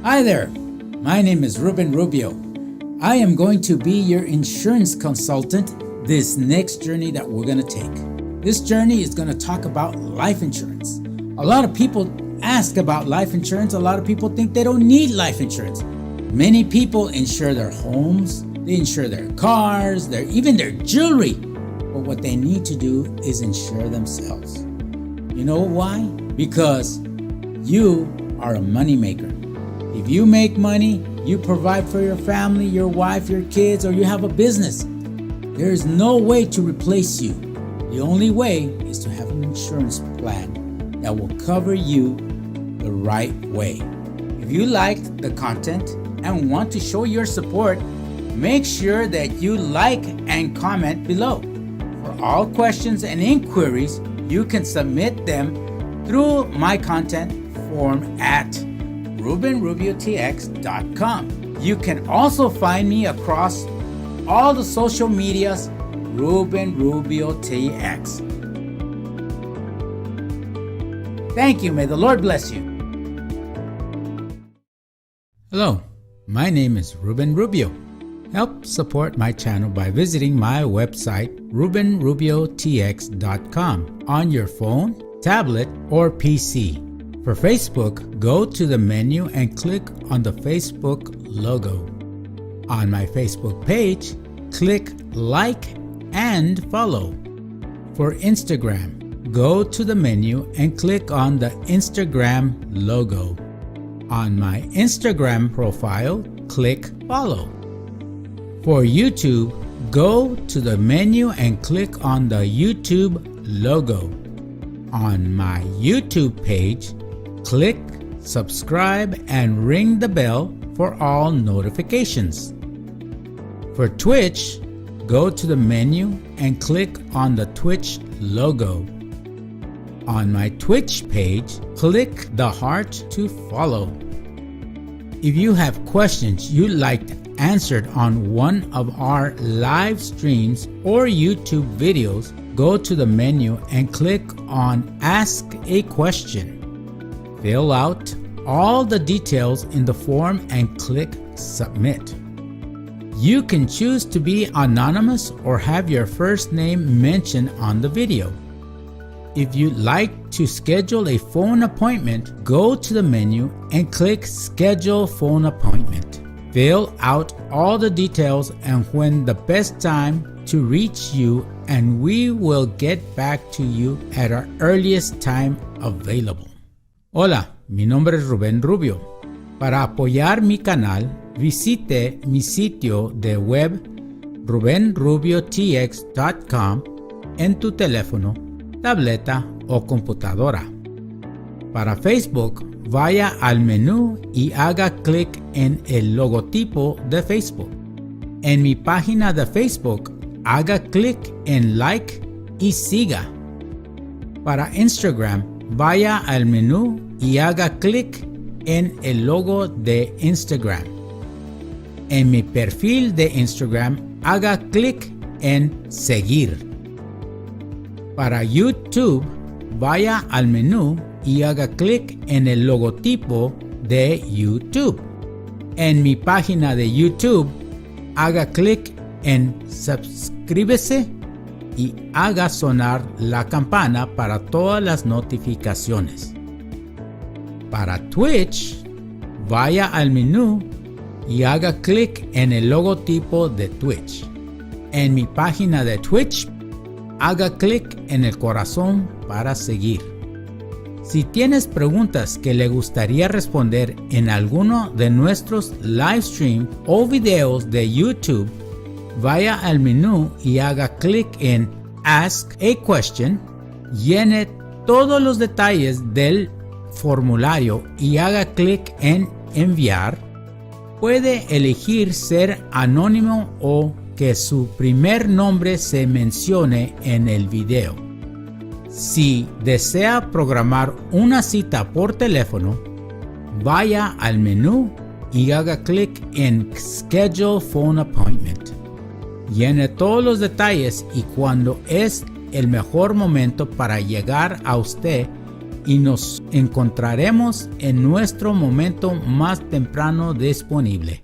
Hi there, my name is Ruben Rubio. I am going to be your insurance consultant this next journey that we're going to take. This journey is going to talk about life insurance. A lot of people ask about life insurance. A lot of people think they don't need life insurance. Many people insure their homes, they insure their cars, even their jewelry. But what they need to do is insure themselves. You know why? Because you are a moneymaker. If you make money, you provide for your family, your wife, your kids, or you have a business. There is no way to replace you. The only way is to have an insurance plan that will cover you the right way. If you liked the content and want to show your support, make sure that you like and comment below. For all questions and inquiries, you can submit them through my content form at RubenRubioTX.com. You can also find me across all the social medias, Ruben Rubio TX. Thank you. May the Lord bless you. Hello, my name is Ruben Rubio. Help support my channel by visiting my website, RubenRubioTX.com, on your phone, tablet, or PC. For Facebook, go to the menu and click on the Facebook logo. On my Facebook page, click like and follow. For Instagram, go to the menu and click on the Instagram logo. On my Instagram profile, click follow. For YouTube, go to the menu and click on the YouTube logo. On my YouTube page, click subscribe and ring the bell for all notifications. For Twitch, go to the menu and click on the Twitch logo. On my Twitch page, click the heart to follow. If you have questions you'd like answered on one of our live streams or YouTube videos, go to the menu and click on Ask a Question. Fill out all the details in the form and click Submit. You can choose to be anonymous or have your first name mentioned on the video. If you'd like to schedule a phone appointment, go to the menu and click Schedule Phone Appointment. Fill out all the details and when the best time to reach you, and we will get back to you at our earliest time available. Hola, mi nombre es Ruben Rubio. Para apoyar mi canal, visite mi sitio de web RubenRubioTX.com en tu teléfono, tableta o computadora. Para Facebook, vaya al menú y haga clic en el logotipo de Facebook. En mi página de Facebook, haga clic en like y siga. Para Instagram, vaya al menú y haga clic en el logo de Instagram. En mi perfil de Instagram, haga clic en seguir. Para YouTube, vaya al menú y haga clic en el logotipo de YouTube. En mi página de YouTube, haga clic en suscríbase y haga sonar la campana para todas las notificaciones. Para Twitch, vaya al menú y haga clic en el logotipo de Twitch. En mi página de Twitch, haga clic en el corazón para seguir. Si tienes preguntas que le gustaría responder en alguno de nuestros live streams o videos de YouTube, vaya al menú y haga clic en Ask a Question, llene todos los detalles del formulario y haga clic en Enviar. Puede elegir ser anónimo o que su primer nombre se mencione en el video. Si desea programar una cita por teléfono, vaya al menú y haga clic en Schedule Phone Appointment. Llene todos los detalles y cuando es el mejor momento para llegar a usted, y nos encontraremos en nuestro momento más temprano disponible.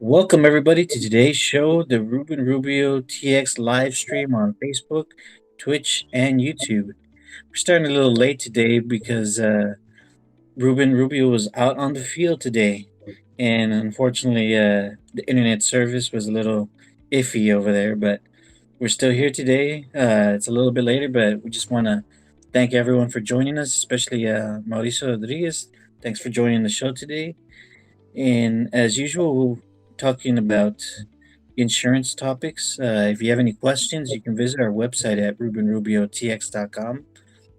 Welcome, everybody, to today's show, the Ruben Rubio TX live stream on Facebook, Twitch, and YouTube. We're starting a little late today because Ruben Rubio was out on the field today, and unfortunately, the internet service was a little iffy over there, but we're still here today. It's a little bit later, but we just want to thank everyone for joining us, especially Mauricio Rodriguez. Thanks for joining the show today. And as usual, we're talking about insurance topics. If you have any questions, you can visit our website at rubenrubiotx.com,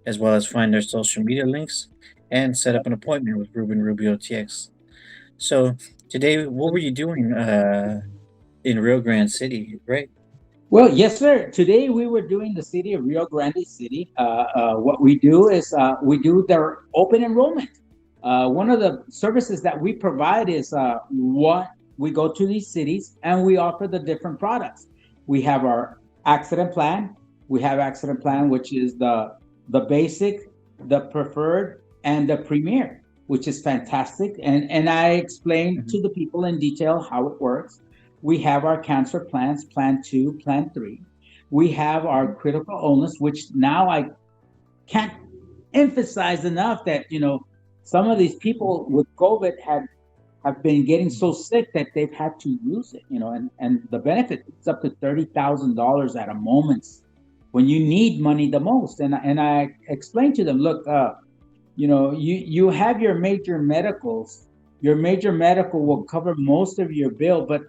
as well as find our social media links and set up an appointment with Ruben Rubio TX. So, today, what were you doing in Rio Grande City, right? Well, yes, sir. Today we were doing the city of Rio Grande City. What we do is we do their open enrollment. One of the services that we provide is what we go to these cities and we offer the different products. We have our accident plan. We have accident plan, which is the basic, the preferred, and the premier, which is fantastic. And I explained to the people in detail how it works. We have our cancer plans, plan 2, plan 3. We have our critical illness, which now I can't emphasize enough that, some of these people with COVID have been getting so sick that they've had to use it, and the benefit is up to $30,000 at a moment's when you need money the most. And I explained to them, look, you have your major medicals. Your major medical will cover most of your bill, but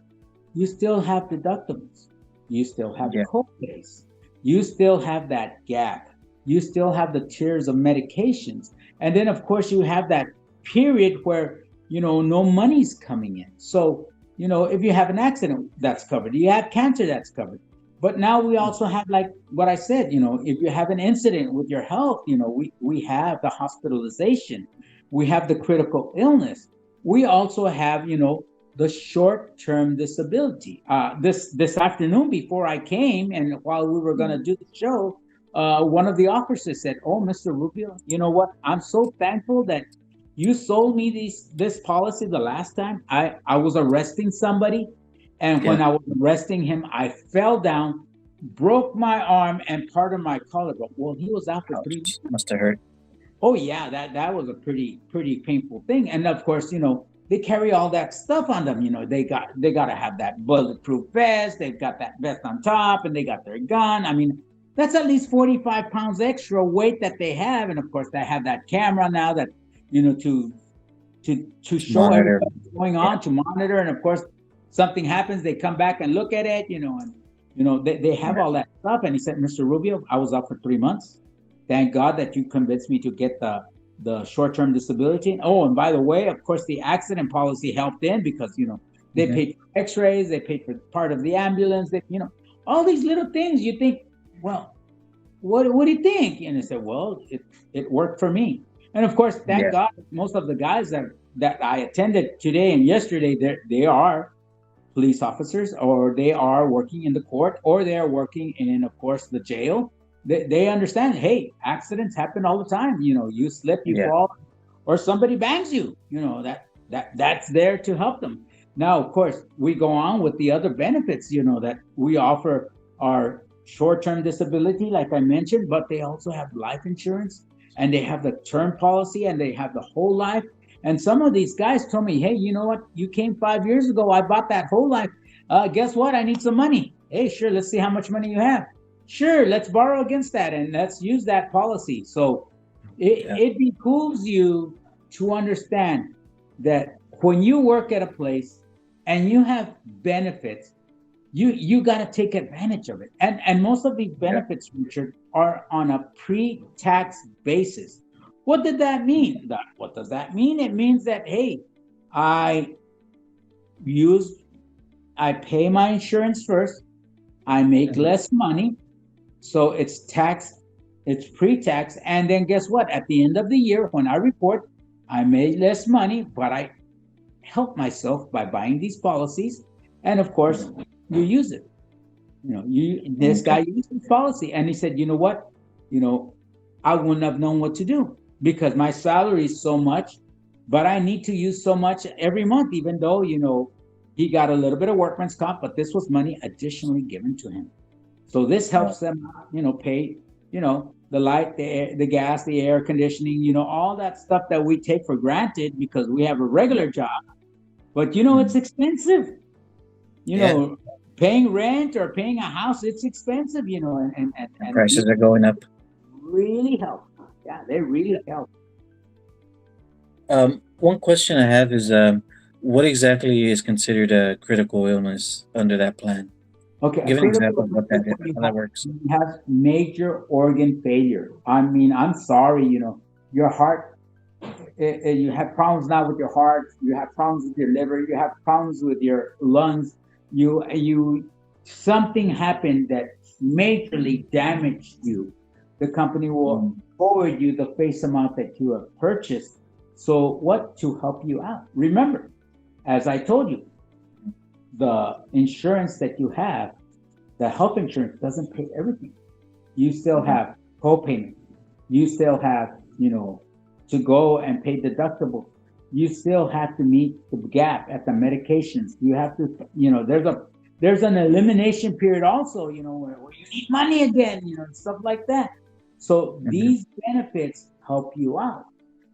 you still have deductibles. You still have co-pays. You still have that gap. You still have the tiers of medications. And then, of course, you have that period where, no money's coming in. So, if you have an accident, that's covered. You have cancer, that's covered. But now we also have, like what I said, if you have an incident with your health, we have the hospitalization. We have the critical illness. We also have, the short-term disability. This afternoon before I came and while we were going to do the show, one of the officers said, "Oh, Mr. Rubio, you know what? I'm so thankful that you sold me this policy the last time. I was arresting somebody, and when I was arresting him, I fell down, broke my arm and part of my collarbone. Well, he was out for 3 months. Must have hurt. Oh yeah, that was a pretty painful thing. And of course, they carry all that stuff on them. They got to have that bulletproof vest. They've got that vest on top, and they got their gun. I mean, that's at least 45 pounds extra weight that they have. And of course, they have that camera now that to show everything that's going on, to monitor. And of course, something happens, they come back and look at it. They have all that stuff. And he said, "Mr. Rubio, I was out for 3 months. Thank God that you convinced me to get the short-term disability. Oh, and by the way, of course, the accident policy helped in because, they paid for x-rays, they paid for part of the ambulance, all these little things. You think, well, what do you think?" And I said, "Well, it worked for me." And of course, thank God, most of the guys that I attended today and yesterday, they are police officers, or they are working in the court, or they are working in, of course, the jail. They understand, hey, accidents happen all the time. You slip, you fall, or somebody bangs you. That's there to help them. Now, of course, we go on with the other benefits, that we offer our short-term disability, like I mentioned, but they also have life insurance, and they have the term policy, and they have the whole life. And some of these guys told me, "Hey, you know what? You came 5 years ago. I bought that whole life. Guess what? I need some money." "Hey, sure. Let's see how much money you have." "Sure. Let's borrow against that, and let's use that policy." So it behooves you to understand that when you work at a place and you have benefits, you got to take advantage of it. And most of these benefits, Richard, are on a pre-tax basis. What did that mean? What does that mean? It means that, hey, I pay my insurance first. I make less money. So it's pre-tax. And then guess what? At the end of the year, when I report, I made less money, but I help myself by buying these policies. And of course, you use it. This guy used this policy, and he said, you know what, I wouldn't have known what to do because my salary is so much, but I need to use so much every month, even though he got a little bit of workman's comp, but this was money additionally given to him. So this helps them, pay, the light, the air, the gas, the air conditioning, all that stuff that we take for granted because we have a regular job. But it's expensive. Paying rent or paying a house, it's expensive, and prices are going up. Really help. Yeah, they really help. One question I have is, what exactly is considered a critical illness under that plan? Okay, Give an example of what how that works. You have major organ failure. I mean, I'm sorry, your heart, you have problems now with your heart, you have problems with your liver, you have problems with your lungs, something happened that majorly damaged you. The company will forward you the face amount that you have purchased. So what to help you out? Remember, as I told you, the insurance that you have, the health insurance doesn't pay everything. You still have co-payment. You still have, to go and pay deductible. You still have to meet the gap at the medications. You have to, there's an elimination period also, where you need money again, and stuff like that. So these benefits help you out.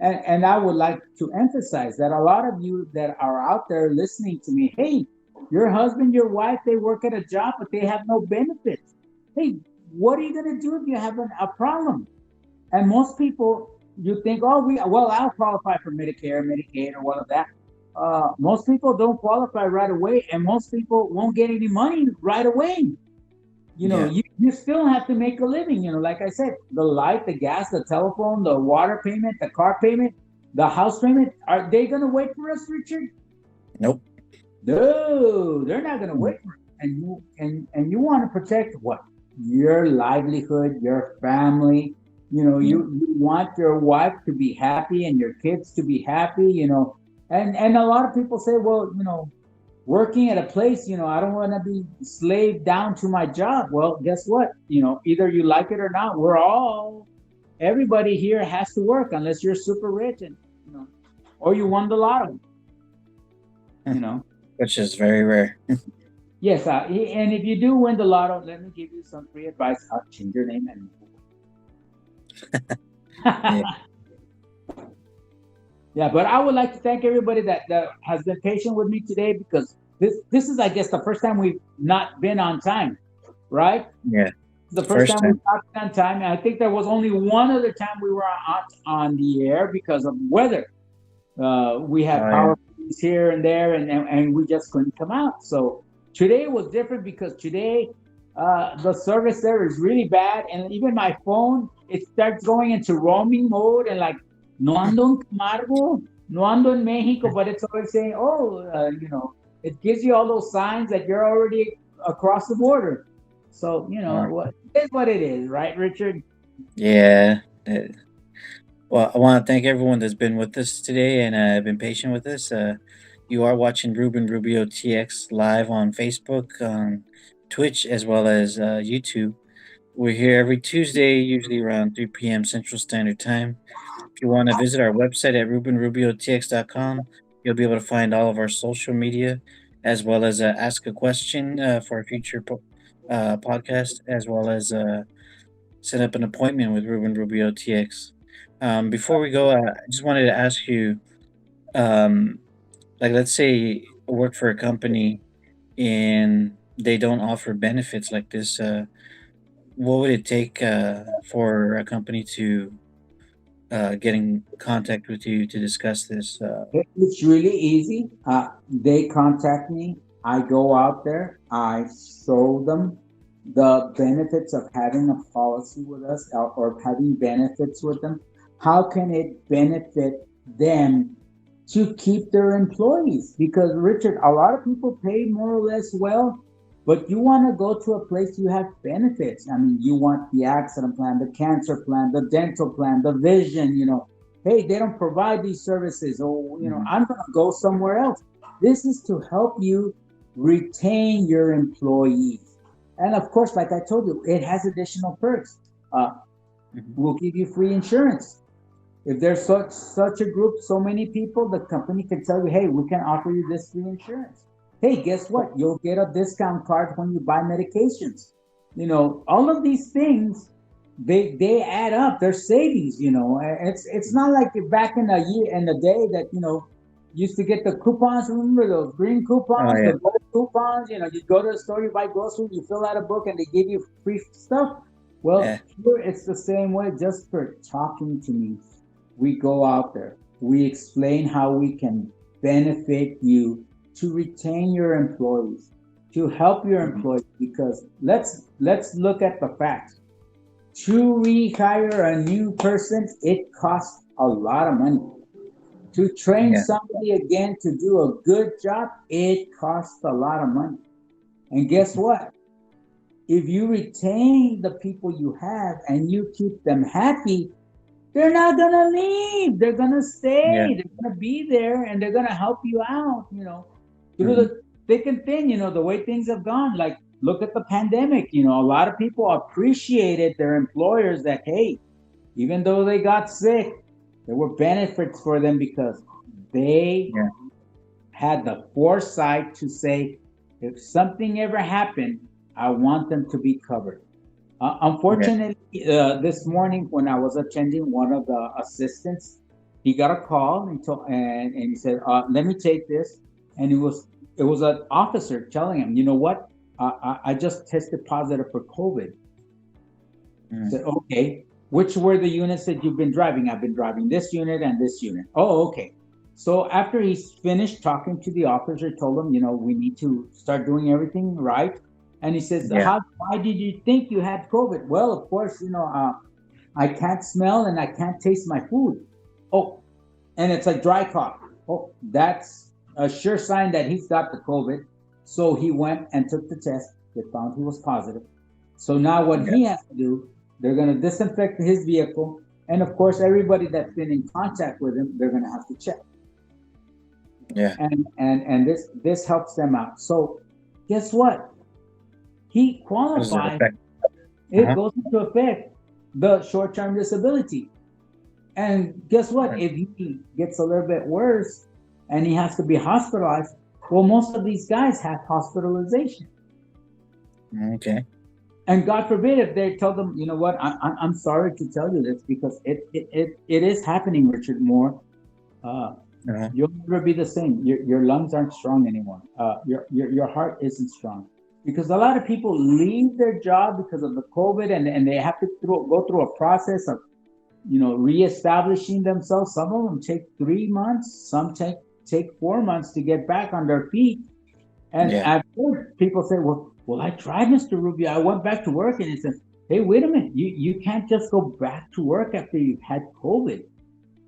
And I would like to emphasize that a lot of you that are out there listening to me, hey, your husband, your wife, they work at a job, but they have no benefits. Hey, what are you going to do if you have a problem? And most people, you think, I'll qualify for Medicare, Medicaid, or all of that. Most people don't qualify right away, and most people won't get any money right away. You still have to make a living. Like I said, the light, the gas, the telephone, the water payment, the car payment, the house payment. Are they going to wait for us, Richard? Nope. No, they're not going to wait for it. And you want to protect what? Your livelihood, your family. You want your wife to be happy and your kids to be happy. And a lot of people say, well, working at a place, I don't want to be slaved down to my job. Well, guess what? Either you like it or not. Everybody here has to work unless you're super rich and, or you won the lotto, Which is very rare. Yes. And if you do win the lotto, let me give you some free advice. I'll change your name and Yeah, but I would like to thank everybody that has been patient with me today because this is, I guess, the first time we've not been on time, right? Yeah. The first time we've not been on time. And I think there was only one other time we were on the air because of weather. We had power freeze here and there, and we just couldn't come out. So today was different because today the service there is really bad. And even my phone, it starts going into roaming mode and like, no ando en Camargo, no ando en Mexico, but it's always saying, it gives you all those signs that you're already across the border. So, it's what it is, right, Richard? Yeah. Well, I want to thank everyone that's been with us today and been patient with us. You are watching Ruben Rubio TX live on Facebook, on Twitch, as well as YouTube. We're here every Tuesday, usually around 3 p.m. Central Standard Time. If you want to visit our website at rubenrubiotx.com, you'll be able to find all of our social media, as well as ask a question for a future podcast, as well as set up an appointment with Ruben Rubio TX. Before we go, I just wanted to ask you, let's say I work for a company and they don't offer benefits like this. What would it take for a company to get in contact with you to discuss this? It's really easy. They contact me. I go out there. I show them the benefits of having a policy with us or having benefits with them. How can it benefit them to keep their employees? Because, Richard, a lot of people pay more or less well, but you want to go to a place you have benefits. I mean, you want the accident plan, the cancer plan, the dental plan, the vision, Hey, they don't provide these services. Or, I'm going to go somewhere else. This is to help you retain your employees. And of course, like I told you, it has additional perks. Uh, we'll give you free insurance. If there's such a group, so many people, the company can tell you, hey, we can offer you this free insurance. Hey, guess what? You'll get a discount card when you buy medications. All of these things, they add up. They're savings. It's not like back in the day that used to get the coupons. Remember those green Oh coupons, yeah. the gold coupons? You go to the store, you buy groceries, you fill out a book, and they give you free stuff. Well, Yeah. here it's the same way. Just for talking to me, we go out there, we explain how we can benefit you to retain your employees, to help your employees, because let's look at the facts. To rehire a new person, it costs a lot of money. To train Yeah. somebody again to do a good job, it costs a lot of money. And guess what? If you retain the people you have and you keep them happy, they're not gonna leave. They're gonna Yeah. stay. They're gonna be there, and they're gonna help you out. Through Mhm. the thick and thin. The way things have gone. Like, look at the pandemic. A lot of people appreciated their employers. That, hey, even though they got sick, there were benefits for them because they Yeah. had the foresight to say, if something ever happened, I want them to be covered. Yeah. Unfortunately, this morning when I was attending, one of the assistants, he got a call and he said, "Let me take this," and it was an officer telling him, "You know what? I just tested positive for COVID." I Mhm. said, "Okay, which were the units that you've been driving?" "I've been driving this unit and this unit." "Oh, okay." So after he's finished talking to the officer, told him, "We need to start doing everything right." And he says, Yeah. Why did you think you had COVID?" "Well, of course, I can't smell and I can't taste my food." "Oh, and it's a dry cough." "Oh, that's a sure sign that he's got the COVID." So he went and took the test. They found he was positive. So now what Yeah. he has to do, they're going to disinfect his vehicle. And of course, everybody that's been in contact with him, they're going to have to check. Yeah. And this helps them out. So guess what? He How does that qualifies. affect? It Uh-huh. goes into effect the short-term disability. And guess what? Right. If he gets a little bit worse and he has to be hospitalized, well, most of these guys have hospitalization. Okay. And God forbid if they tell them, "You know what? I'm sorry to tell you this because it is happening, Richard Moore. Uh, Uh-huh. you'll never be the same. Your lungs aren't strong anymore. Your heart isn't strong." Because a lot of people leave their job because of the COVID, and they have to go through a process of reestablishing themselves. Some of them take 3 months, some take 4 months to get back on their feet. And Yeah. I've heard people say, well, I tried, Mr. Rubio. I went back to work, and he said, "Hey, wait a minute. You can't just go back to work after you've had COVID.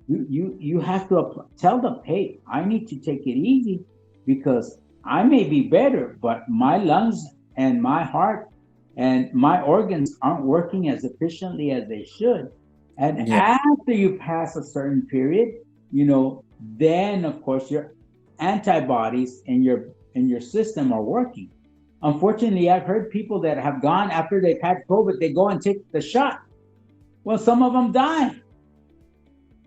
You have to tell them, hey, I need to take it easy because I may be better, but my lungs and my heart and my organs aren't working as efficiently as they should." And Yeah. after you pass a certain period, then of course your antibodies in your system are working. Unfortunately, I've heard people that have gone after they've had COVID, they go and take the shot. Well, some of them die,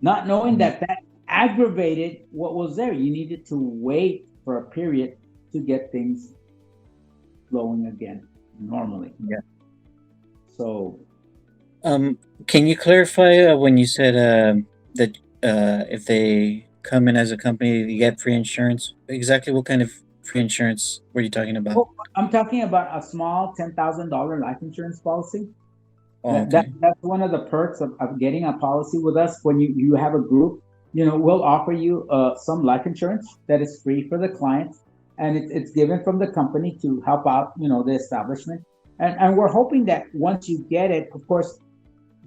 not knowing Mhm. that aggravated what was there. You needed to wait for a period to get things flowing again normally. Yeah. So, Can you clarify when you said that if they come in as a company, you get free insurance? Exactly what kind of free insurance were you talking about? I'm talking about a small $10,000 life insurance policy. Oh, okay. That's one of the perks of getting a policy with us. When you have a group, we'll offer you some life insurance that is free for the clients, and it's given from the company to help out the establishment. And we're hoping that once you get it, of course,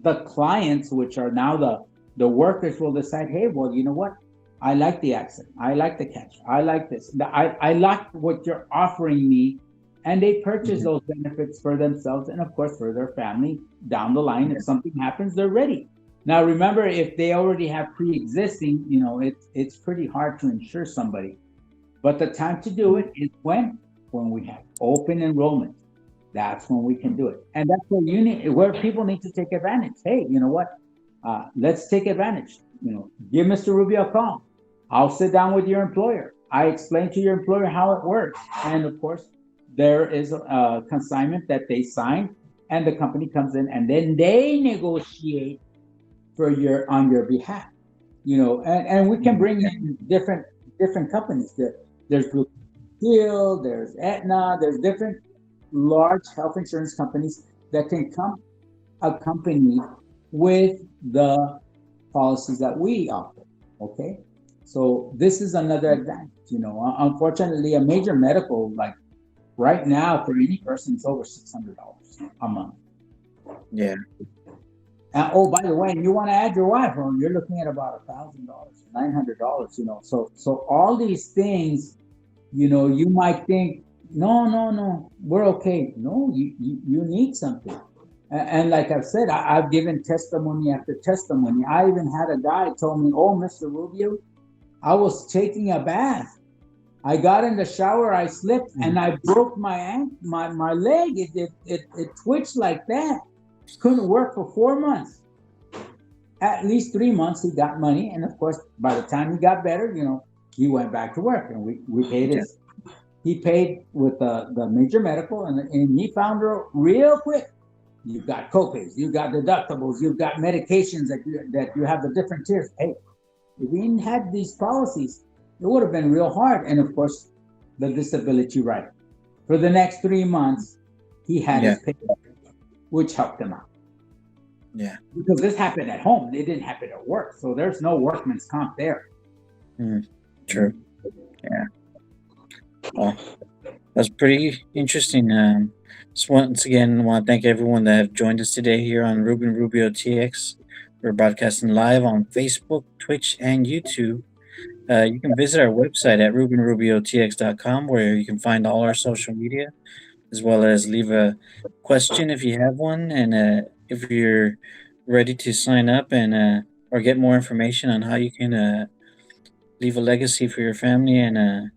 the clients, which are now the workers, will decide, hey, well, you know what? I like the accent. I like the catch. I like this. I like what you're offering me. And they purchase Mhm. those benefits for themselves and, of course, for their family down the line. Yeah. If something happens, they're ready. Now, remember, if they already have pre-existing, it's pretty hard to insure somebody. But the time to do it is when we have open enrollment. that's when we can do it. And that's where people need to take advantage. Hey, you know what? Let's take advantage. Give Mr. Rubio a call. I'll sit down with your employer. I explain to your employer how it works. And of course, there is a consignment that they sign, and the company comes in and then they negotiate on your behalf. And we can bring in different companies. There's Blue Shield, there's Aetna, there's different large health insurance companies that can come accompanied with the policies that we offer. Okay, so this is another advantage. Unfortunately, a major medical, like right now, for any person, is over $600 a month. Yeah. And oh, by the way, you want to add your wife, or you're looking at about $1,000, $900. So all these things, you might think, no, we're okay. No, you need something. And like I've said, I've given testimony after testimony. I even had a guy told me, "Oh, Mr. Rubio, I was taking a bath. I got in the shower, I slipped, and I broke my leg. It twitched like that. Couldn't work for 4 months. At least 3 months, he got money, and of course, by the time he got better, he went back to work, and we paid his. He paid with the major medical, and he found her real quick. You've got copays, you've got deductibles, you've got medications that you have the different tiers. Hey, if we didn't have these policies, it would have been real hard. And of course, the disability right. For the next 3 months, he had his pay, which helped him out. Yeah. Because this happened at home. It didn't happen at work. So there's no workman's comp there. True. Yeah. Well, that's pretty interesting. Just once again, want to thank everyone that have joined us today here on Ruben Rubio TX. We're broadcasting live on Facebook, Twitch, and YouTube. You can visit our website at rubenrubiotx.com, where you can find all our social media, as well as leave a question if you have one, and if you're ready to sign up and or get more information on how you can leave a legacy for your family and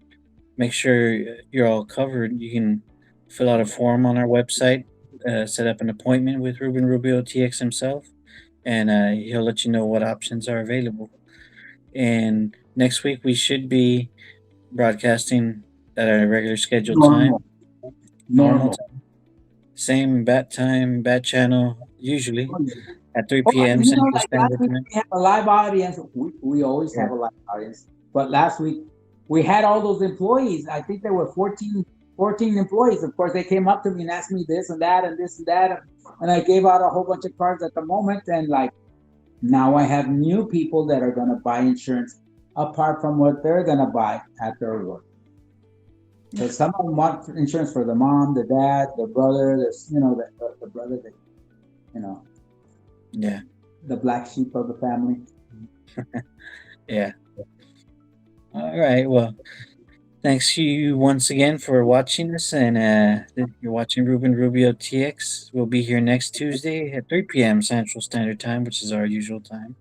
make sure you're all covered. You can fill out a form on our website, set up an appointment with Ruben Rubio TX himself, and he'll let you know what options are available. And next week we should be broadcasting at our regular scheduled time. Normal time. Same bat time, bat channel, usually at 3 p.m. Central Standard Time. We have a live audience. We always have a live audience. But last week, we had all those employees. I think there were 14 employees. Of course, they came up to me and asked me this and that and this and that. And I gave out a whole bunch of cards at the moment. And now I have new people that are going to buy insurance apart from what they're going to buy at their work. So some of them want insurance for the mom, the dad, the brother. There's, the brother that, yeah, the black sheep of the family. Yeah. All right. Well, thanks to you once again for watching us, and you're watching Ruben Rubio TX. We'll be here next Tuesday at 3 p.m. Central Standard Time, which is our usual time.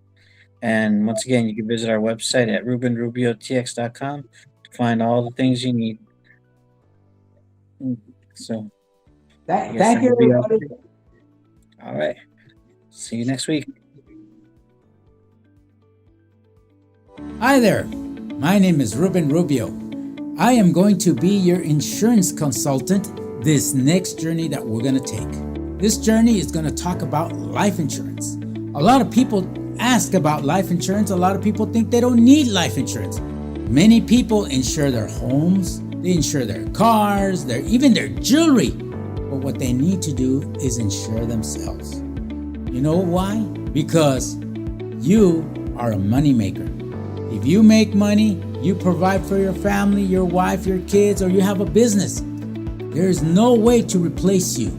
And once again, you can visit our website at rubenrubiotx.com to find all the things you need. So, thank you, everybody. All right. See you next week. Hi there. My name is Ruben Rubio. I am going to be your insurance consultant this next journey that we're going to take. This journey is going to talk about life insurance. A lot of people ask about life insurance. A lot of people think they don't need life insurance. Many people insure their homes, they insure their cars, even their jewelry. But what they need to do is insure themselves. You know why? Because you are a moneymaker. If you make money, you provide for your family, your wife, your kids, or you have a business. There is no way to replace you.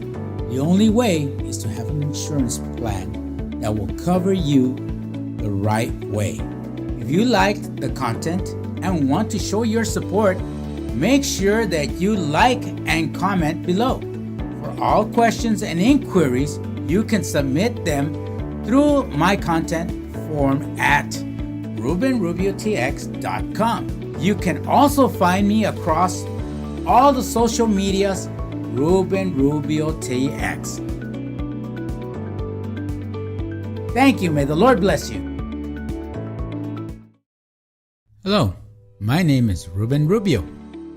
The only way is to have an insurance plan that will cover you the right way. If you liked the content and want to show your support, make sure that you like and comment below. For all questions and inquiries, you can submit them through my content form at rubenrubiotx.com. You can also find me across all the social medias, Ruben Rubio TX. Thank you. May the Lord bless you. Hello, my name is Ruben Rubio.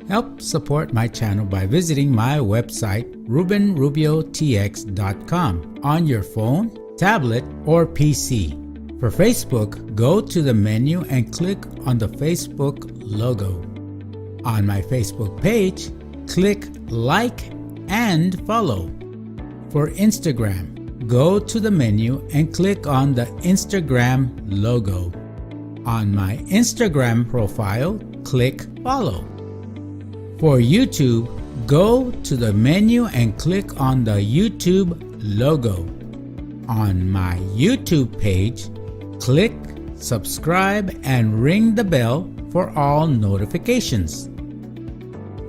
Help support my channel by visiting my website, rubenrubiotx.com, on your phone, tablet, or PC. For Facebook, go to the menu and click on the Facebook logo. On my Facebook page, click like and follow. For Instagram, go to the menu and click on the Instagram logo. On my Instagram profile, click follow. For YouTube, go to the menu and click on the YouTube logo. On my YouTube page, click subscribe and ring the bell for all notifications.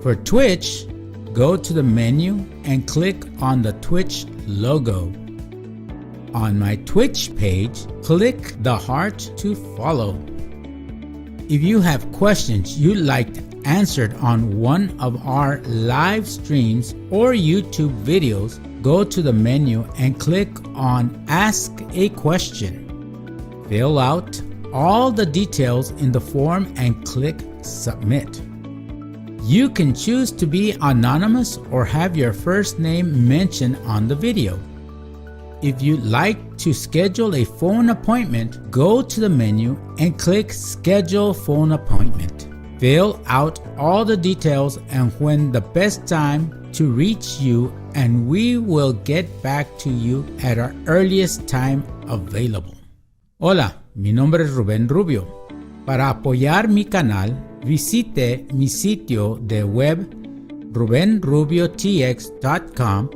For Twitch, go to the menu and click on the Twitch logo. On my Twitch page, click the heart to follow. If you have questions you'd like answered on one of our live streams or YouTube videos, go to the menu and click on Ask a Question. Fill out all the details in the form and click Submit. You can choose to be anonymous or have your first name mentioned on the video. If you'd like to schedule a phone appointment, go to the menu and click Schedule Phone Appointment. Fill out all the details and when the best time to reach you, and we will get back to you at our earliest time available. Hola, mi nombre es Ruben Rubio. Para apoyar mi canal, visite mi sitio de web rubenrubiotx.com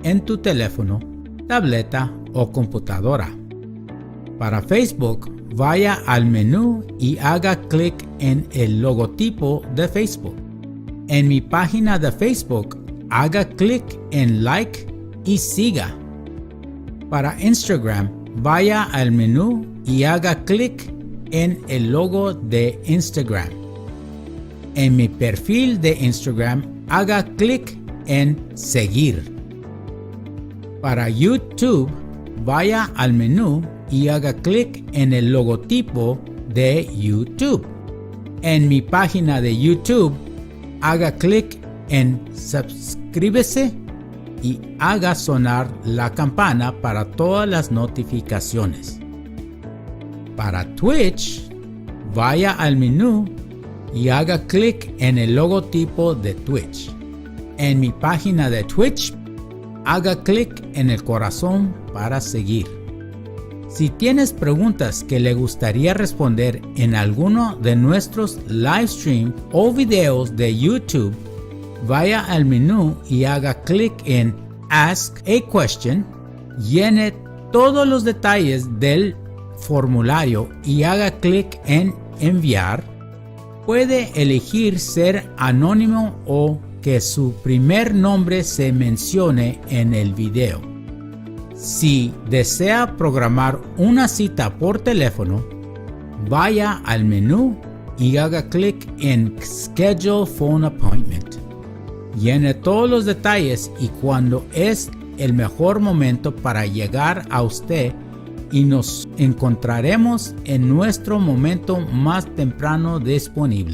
en tu teléfono, tableta o computadora. Para Facebook, vaya al menú y haga clic en el logotipo de Facebook. En mi página de Facebook, haga clic en like y siga. Para Instagram, vaya al menú y haga clic en el logo de Instagram. En mi perfil de Instagram, haga clic en seguir. Para YouTube, vaya al menú y haga clic en el logotipo de YouTube. En mi página de YouTube, haga clic en suscríbase y haga sonar la campana para todas las notificaciones. Para Twitch, vaya al menú y haga clic en el logotipo de Twitch. En mi página de Twitch, haga clic en el corazón para seguir. Si tienes preguntas que le gustaría responder en alguno de nuestros live streams o videos de YouTube, vaya al menú y haga clic en Ask a Question, llene todos los detalles del formulario y haga clic en Enviar. Puede elegir ser anónimo o que su primer nombre se mencione en el video. Si desea programar una cita por teléfono, vaya al menú y haga clic en Schedule Phone Appointment. Llene todos los detalles y cuando es el mejor momento para llegar a usted y nos encontraremos en nuestro momento más temprano disponible.